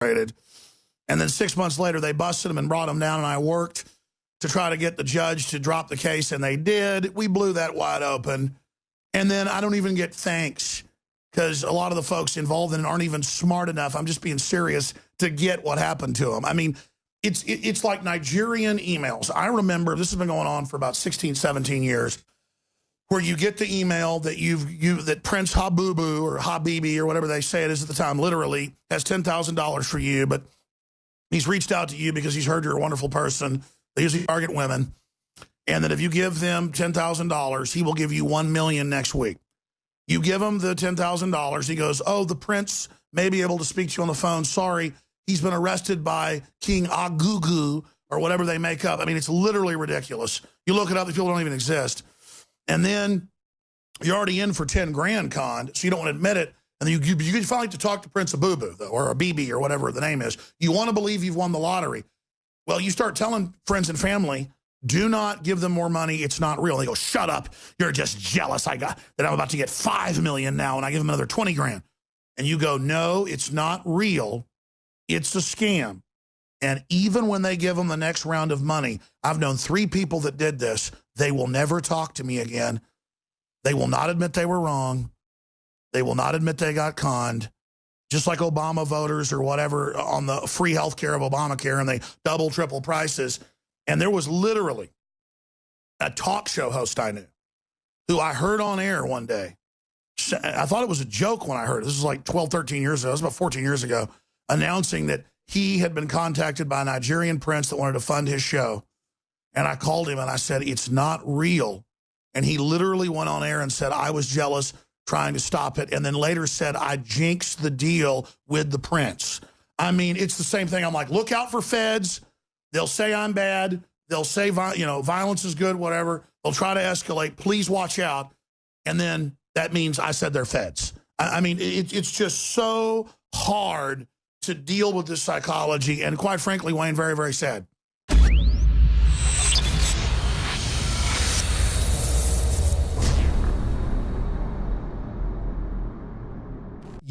And then 6 months later, they busted him and brought him down, and I worked to try to get the judge to drop the case, and they did. We blew that wide open. And then I don't even get thanks because a lot of the folks involved in it aren't even smart enough, I'm just being serious, to get what happened to them. I mean, it's like Nigerian emails. I remember, this has been going on for about 16, 17 years, where you get the email that that Prince Habubu or Habibi or whatever they say it is at the time, literally has $10,000 for you, but he's reached out to you because he's heard you're a wonderful person. They usually target women. And that if you give them $10,000, he will give you $1 million next week. You give him the $10,000. He goes, oh, the prince may be able to speak to you on the phone. Sorry, he's been arrested by King Agugu or whatever they make up. I mean, it's literally ridiculous. You look it up, the people don't even exist. And then you're already in for 10 grand, conned, so you don't want to admit it. And then you finally get to talk to Prince Abubu or Abibi or whatever the name is. You want to believe you've won the lottery. Well, you start telling friends and family, do not give them more money. It's not real. They go, shut up. You're just jealous. I got that I'm about to get $5 million now, and I give them another 20 grand. And you go, no, it's not real. It's a scam. And even when they give them the next round of money, I've known 3 people that did this. They will never talk to me again. They will not admit they were wrong. They will not admit they got conned. Just like Obama voters or whatever on the free health care of Obamacare, and they double, triple prices. And there was literally a talk show host I knew who I heard on air one day. I thought it was a joke when I heard it. This was like 12, 13 years ago. It was about 14 years ago, announcing that he had been contacted by a Nigerian prince that wanted to fund his show. And I called him and I said, it's not real. And he literally went on air and said, I was jealous, trying to stop it. And then later said, I jinxed the deal with the prince. I mean, it's the same thing. I'm like, look out for feds. They'll say I'm bad. They'll say, violence is good, whatever. They'll try to escalate. Please watch out. And then that means I said they're feds. I mean, it's just so hard to deal with this psychology. And quite frankly, Wayne, very, very sad.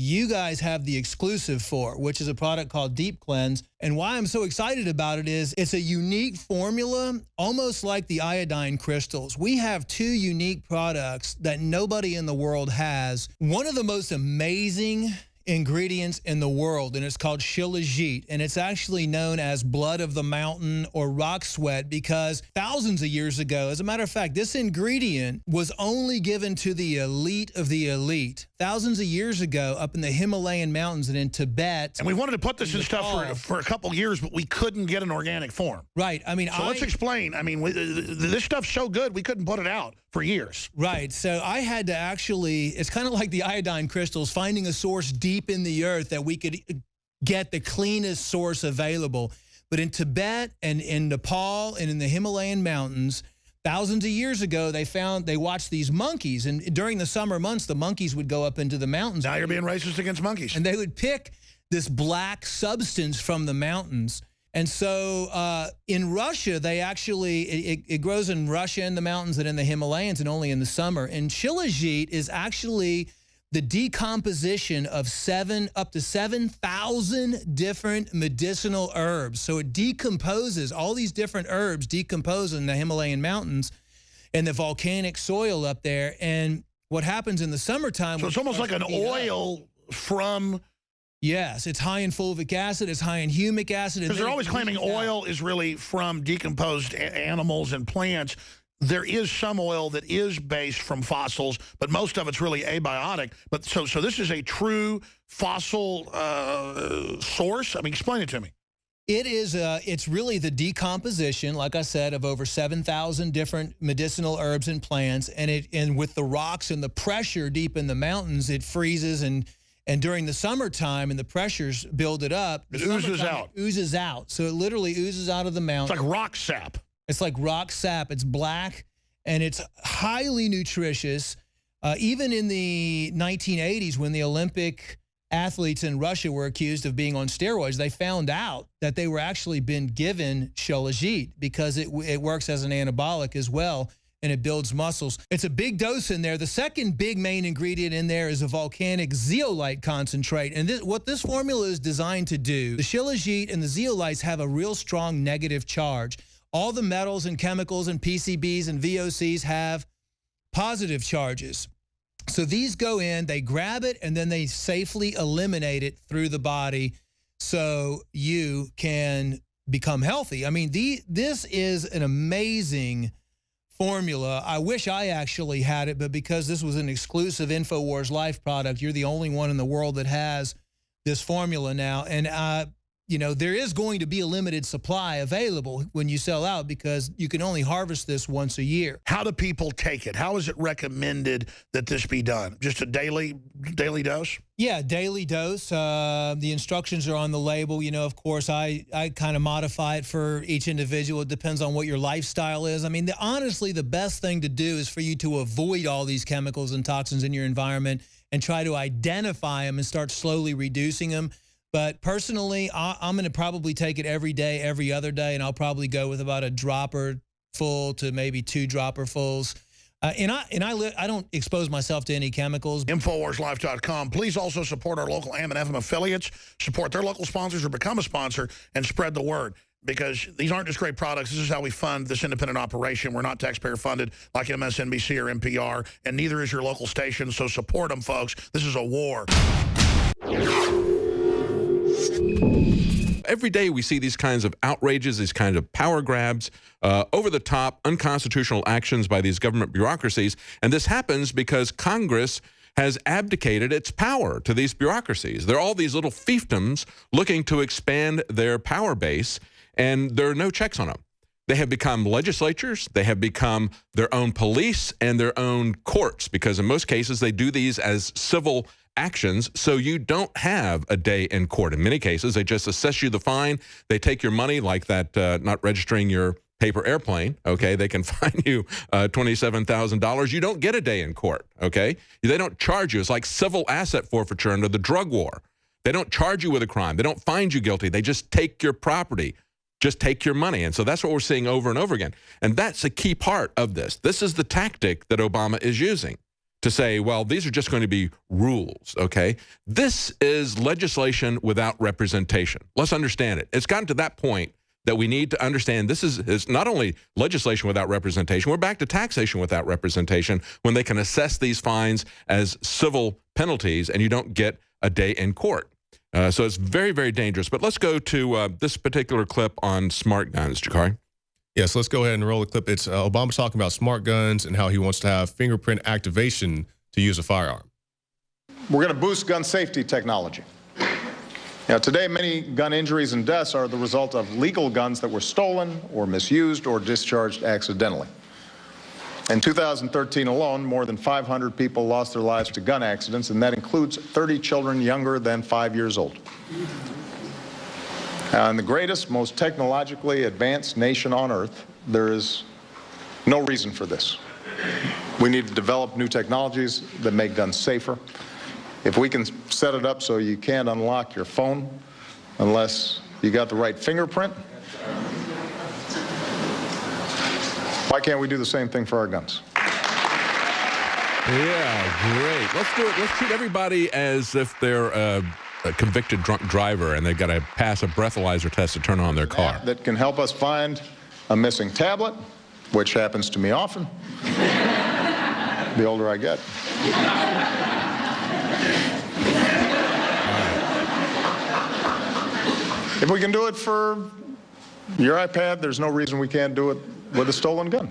You guys have the exclusive for, which is a product called Deep Cleanse. And why I'm so excited about it is it's a unique formula, almost like the iodine crystals. We have 2 unique products that nobody in the world has. One of the most amazing ingredients in the world, and it's called shilajit, and it's actually known as blood of the mountain or rock sweat because thousands of years ago, as a matter of fact, this ingredient was only given to the elite of the elite thousands of years ago up in the Himalayan mountains and in Tibet. And we wanted to put this in stuff for a couple years, but we couldn't get an organic form. Right. I mean, so let's explain. I mean, this stuff's so good, we couldn't put it out for years. Right. So I had to actually, it's kind of like the iodine crystals, finding a source deep in the earth that we could get the cleanest source available. But in Tibet and in Nepal and in the Himalayan mountains, thousands of years ago, they watched these monkeys. And during the summer months, the monkeys would go up into the mountains. Now you're being racist against monkeys. And they would pick this black substance from the mountains. And so in Russia, they actually, it grows in Russia in the mountains and in the Himalayas and only in the summer. And shilajit is actually the decomposition of up to 7,000 different medicinal herbs. So it decomposes, all these different herbs decompose in the Himalayan mountains and the volcanic soil up there. And what happens in the summertime... So it's almost like an oil from... Yes, it's high in fulvic acid, it's high in humic acid. Because they're always claiming oil is really from decomposed animals and plants. There is some oil that is based from fossils, but most of it's really abiotic. But so this is a true fossil source? I mean, explain it to me. It is, it's really the decomposition, like I said, of over 7,000 different medicinal herbs and plants. And with the rocks and the pressure deep in the mountains, it freezes and during the summertime and the pressures build it up. It oozes out. It oozes out. So it literally oozes out of the mountain. It's like rock sap. It's like rock sap. It's black, and it's highly nutritious. Even in the 1980s, when the Olympic athletes in Russia were accused of being on steroids, they found out that they were actually been given shilajit because it works as an anabolic as well. and it builds muscles. It's a big dose in there. The second big main ingredient in there is a volcanic zeolite concentrate. And what this formula is designed to do, the shilajit and the zeolites have a real strong negative charge. All the metals and chemicals and PCBs and VOCs have positive charges. So these go in, they grab it, and then they safely eliminate it through the body so you can become healthy. I mean, this is an amazing formula. I wish I actually had it, but because this was an exclusive INFOWARS Life product, you're the only one in the world that has this formula now. And you know, there is going to be a limited supply available when you sell out because you can only harvest this once a year. How do people take it? How is it recommended that this be done? Just a daily dose? Yeah, daily dose. The instructions are on the label. You know, of course, I kind of modify it for each individual. It depends on what your lifestyle is. I mean, honestly, the best thing to do is for you to avoid all these chemicals and toxins in your environment and try to identify them and start slowly reducing them. But personally, I'm going to probably take it every day, every other day, and I'll probably go with about a dropper full to maybe 2 dropper fulls. And I don't expose myself to any chemicals. InfoWarsLife.com. Please also support our local AM and FM affiliates, support their local sponsors or become a sponsor, and spread the word. Because these aren't just great products. This is how we fund this independent operation. We're not taxpayer funded like MSNBC or NPR, and neither is your local station. So support them, folks. This is a war. Every day we see these kinds of outrages, these kinds of power grabs, over-the-top, unconstitutional actions by these government bureaucracies. And this happens because Congress has abdicated its power to these bureaucracies. They're all these little fiefdoms looking to expand their power base, and there are no checks on them. They have become legislatures, they have become their own police and their own courts, because in most cases they do these as civil actions, so you don't have a day in court. In many cases, they just assess you the fine. They take your money, like that not registering your paper airplane, okay? They can fine you $27,000. You don't get a day in court, okay? They don't charge you. It's like civil asset forfeiture under the drug war. They don't charge you with a crime. They don't find you guilty. They just take your property, just take your money. And so that's what we're seeing over and over again. And that's a key part of this. This is the tactic that Obama is using to say, well, these are just going to be rules, okay? This is legislation without representation. Let's understand it. It's gotten to that point that we need to understand this is not only legislation without representation, we're back to taxation without representation when they can assess these fines as civil penalties and you don't get a day in court. So it's very, very dangerous. But let's go to this particular clip on smart guns, Jakari. Yes, let's go ahead and roll the clip. It's Obama talking about smart guns and how he wants to have fingerprint activation to use a firearm. We're going to boost gun safety technology. Now, today, many gun injuries and deaths are the result of legal guns that were stolen or misused or discharged accidentally. In 2013 alone, more than 500 people lost their lives to gun accidents, and that includes 30 children younger than 5 years old. In the greatest, most technologically advanced nation on earth, there is no reason for this. We need to develop new technologies that make guns safer. If we can set it up so you can't unlock your phone unless you got the right fingerprint, why can't we do the same thing for our guns? Yeah, great. Let's do it. Let's treat everybody as if they're a convicted drunk driver and they've got to pass a breathalyzer test to turn on their car. That can help us find a missing tablet, which happens to me often, the older I get. If we can do it for your iPad, there's no reason we can't do it with a stolen gun.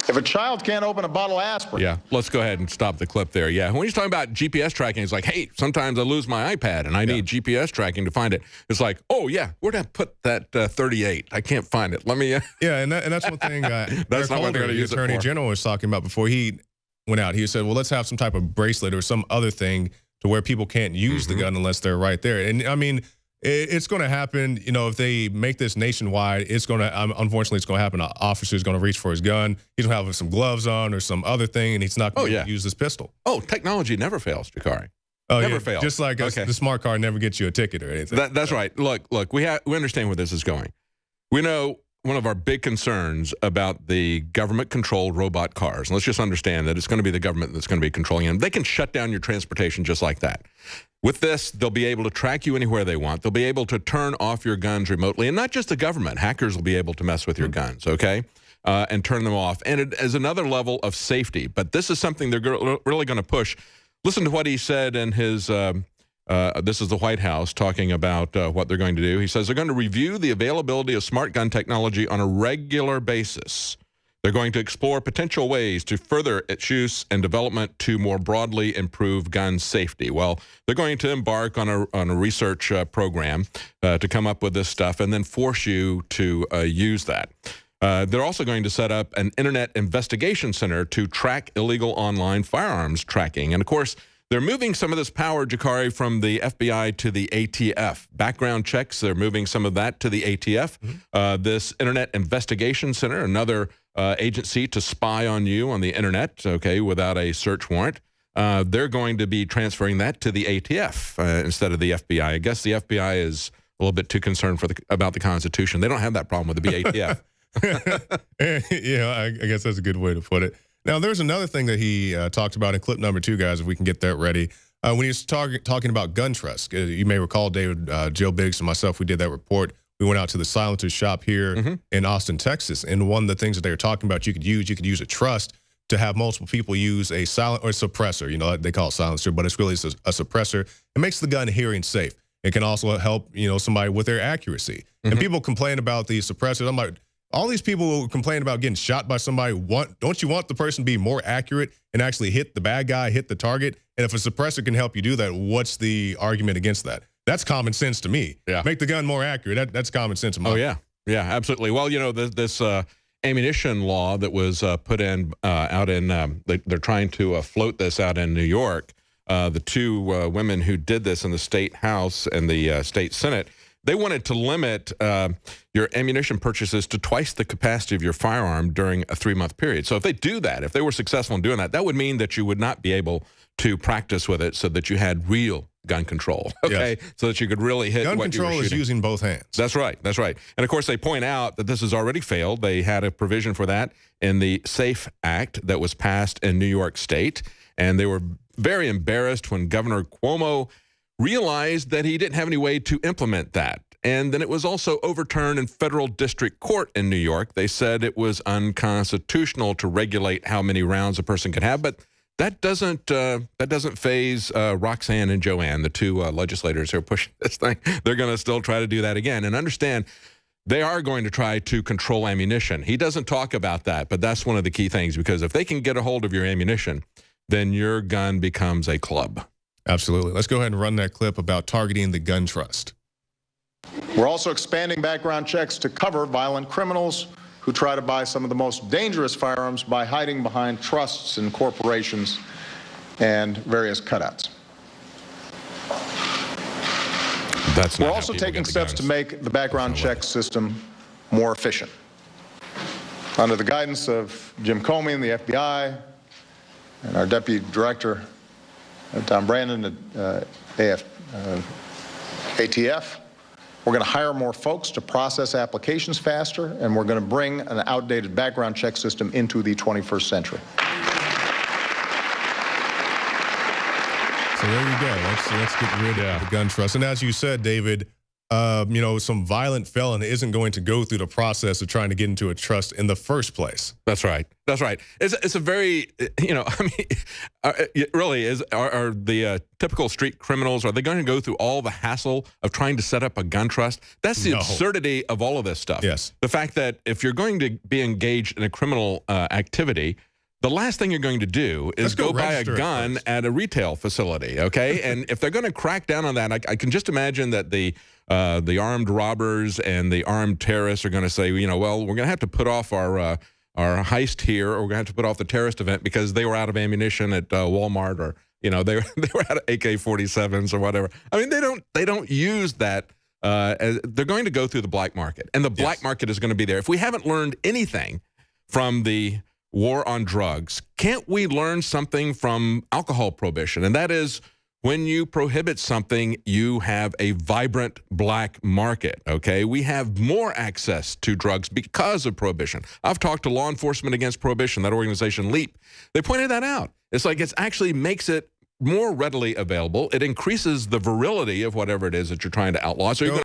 If a child can't open a bottle of aspirin. Yeah, let's go ahead and stop the clip there. Yeah, when he's talking about GPS tracking, it's like, hey, sometimes I lose my iPad and I need GPS tracking to find it. It's like, oh, yeah, where'd I put that 38? I can't find it. Let me... Yeah, and that's one thing that's not what they're going to use it for. The Attorney General was talking about before he went out. He said, well, let's have some type of bracelet or some other thing to where people can't use the gun unless they're right there. And, I mean... It's going to happen, you know, if they make this nationwide, it's going to, unfortunately, it's going to happen. An officer is going to reach for his gun. He's going to have some gloves on or some other thing, and he's not going to use this pistol. Oh, technology never fails, Jakari. Oh, never fails. Just like the smart car never gets you a ticket or anything. That's right. Look, we understand where this is going. We know one of our big concerns about the government-controlled robot cars. And let's just understand that it's going to be the government that's going to be controlling them. They can shut down your transportation just like that. With this, they'll be able to track you anywhere they want. They'll be able to turn off your guns remotely. And not just the government. Hackers will be able to mess with your guns, okay, and turn them off. And it is another level of safety. But this is something they're really going to push. Listen to what he said in his, this is the White House talking about what they're going to do. He says they're going to review the availability of smart gun technology on a regular basis. They're going to explore potential ways to further its use and development to more broadly improve gun safety. Well, they're going to embark on a research program to come up with this stuff and then force you to use that. They're also going to set up an internet investigation center to track illegal online firearms tracking. And, of course, they're moving some of this power, Jakari, from the FBI to the ATF. Background checks, they're moving some of that to the ATF. This Internet Investigation Center, another agency to spy on you on the Internet, okay, without a search warrant. They're going to be transferring that to the ATF instead of the FBI. I guess the FBI is a little bit too concerned about the Constitution. They don't have that problem with the ATF. Yeah, I guess that's a good way to put it. Now, there's another thing that he talked about in clip number 2, guys, if we can get that ready. When he was talking about gun trust, you may recall, David, Joe Biggs and myself, we did that report. We went out to the silencer shop here in Austin, Texas, and one of the things that they were talking about you could use a trust to have multiple people use a silent or suppressor. You know, they call it silencer, but it's really a suppressor. It makes the gun hearing safe. It can also help, you know, somebody with their accuracy. And people complain about the suppressors. I'm like, all these people who complain about getting shot by somebody, don't you want the person to be more accurate and actually hit the bad guy, hit the target? And if a suppressor can help you do that, what's the argument against that? That's common sense to me. Yeah. Make the gun more accurate. That's common sense. Oh, yeah. Yeah, absolutely. Well, you know, this ammunition law that was put in out in, they're trying to float this out in New York. The two women who did this in the state house and the state senate, they wanted to limit your ammunition purchases to twice the capacity of your firearm during a 3-month period. So if they do that, if they were successful in doing that, that would mean that you would not be able to practice with it so that you had real gun control, okay? Yes. So that you could really hit what you were shooting. Gun control is using both hands. That's right, that's right. And of course, they point out that this has already failed. They had a provision for that in the SAFE Act that was passed in New York State, and they were very embarrassed when Governor Cuomo realized that he didn't have any way to implement that. And then it was also overturned in federal district court in New York. They said it was unconstitutional to regulate how many rounds a person could have, but that doesn't faze Roxanne and Joanne, the two legislators who are pushing this thing. They're going to still try to do that again. And understand, they are going to try to control ammunition. He doesn't talk about that, but that's one of the key things, because if they can get a hold of your ammunition, then your gun becomes a club. Absolutely. Let's go ahead and run that clip about targeting the gun trust. We're also expanding background checks to cover violent criminals who try to buy some of the most dangerous firearms by hiding behind trusts and corporations and various cutouts. We're also taking steps to make the background check system more efficient. Under the guidance of Jim Comey and the FBI and our Deputy Director, Tom Brandon at ATF, we're going to hire more folks to process applications faster, and we're going to bring an outdated background check system into the 21st century. So there you go. Let's get rid of the gun trust. And as you said, David, you know, some violent felon isn't going to go through the process of trying to get into a trust in the first place. That's right. That's right. It's a very, you know, I mean, it really is. Are the typical street criminals, are they going to go through all the hassle of trying to set up a gun trust? That's the absurdity of all of this stuff. Yes. The fact that if you're going to be engaged in a criminal activity, the last thing you're going to do is go buy a gun at a retail facility, okay? And if they're going to crack down on that, I can just imagine that the armed robbers and the armed terrorists are going to say, you know, well, we're going to have to put off our heist here, or we're going to have to put off the terrorist event because they were out of ammunition at Walmart, or, you know, they were out of AK-47s or whatever. I mean, they don't use that. They're going to go through the black market, and the black market is going to be there. If we haven't learned anything from the war on drugs, can't we learn something from alcohol prohibition? And that is, When you prohibit something, you have a vibrant black market, okay? We have more access to drugs because of prohibition. I've talked to Law Enforcement Against Prohibition, that organization, LEAP. They pointed that out. It's like it actually makes it more readily available. It increases the virility of whatever it is that you're trying to outlaw. So you're